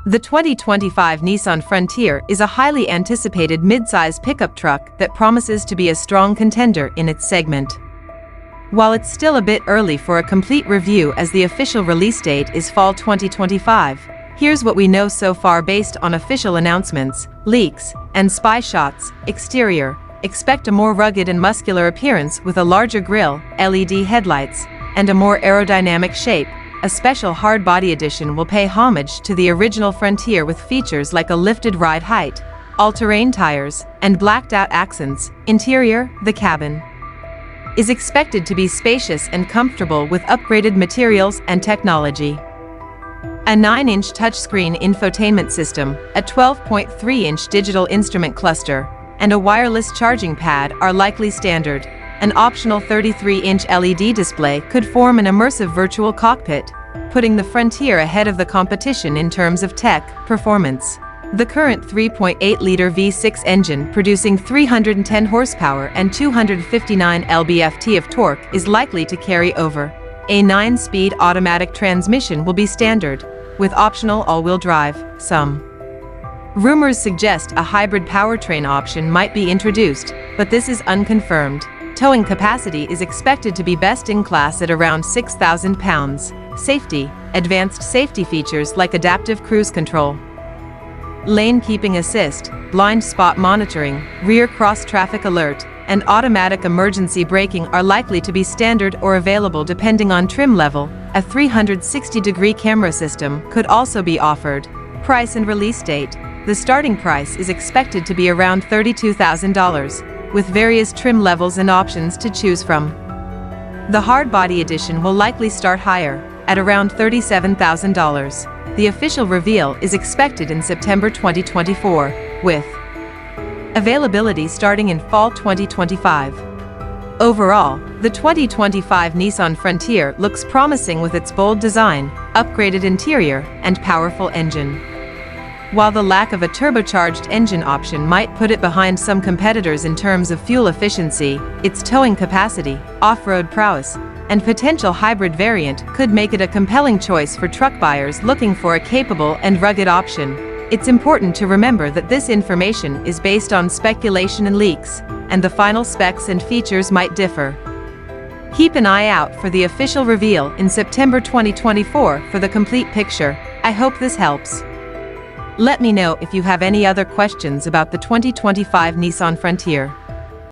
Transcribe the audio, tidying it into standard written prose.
The 2025 Nissan Frontier is a highly anticipated mid-size pickup truck that promises to be a strong contender in its segment. While it's still a bit early for a complete review as the official release date is fall 2025, here's what we know so far based on official announcements, leaks, and spy shots. Exterior: expect a more rugged and muscular appearance with a larger grille, LED headlights, and a more aerodynamic shape. A special hard-body edition will pay homage to the original Frontier with features like a lifted ride height, all-terrain tires, and blacked-out accents. Interior: the cabin is expected to be spacious and comfortable with upgraded materials and technology. A 9-inch touchscreen infotainment system, a 12.3-inch digital instrument cluster, and a wireless charging pad are likely standard. An optional 33-inch LED display could form an immersive virtual cockpit, putting the Frontier ahead of the competition in terms of tech performance. The current 3.8-liter V6 engine producing 310 horsepower and 259 lb-ft of torque is likely to carry over. A 9-speed automatic transmission will be standard, with optional all-wheel drive. Some rumors suggest a hybrid powertrain option might be introduced, but this is unconfirmed. Towing capacity is expected to be best in class at around 6,000 pounds. Safety: advanced safety features like adaptive cruise control, lane keeping assist, blind spot monitoring, rear cross-traffic alert, and automatic emergency braking are likely to be standard or available depending on trim level. A 360-degree camera system could also be offered. Price and release date: the starting price is expected to be around $32,000. with various trim levels and options to choose from. The hardbody edition will likely start higher, at around $37,000. The official reveal is expected in September 2024, with availability starting in fall 2025. Overall, the 2025 Nissan Frontier looks promising with its bold design, upgraded interior, and powerful engine. While the lack of a turbocharged engine option might put it behind some competitors in terms of fuel efficiency, its towing capacity, off-road prowess, and potential hybrid variant could make it a compelling choice for truck buyers looking for a capable and rugged option. It's important to remember that this information is based on speculation and leaks, and the final specs and features might differ. Keep an eye out for the official reveal in September 2024 for the complete picture. I hope this helps. Let me know if you have any other questions about the 2025 Nissan Frontier.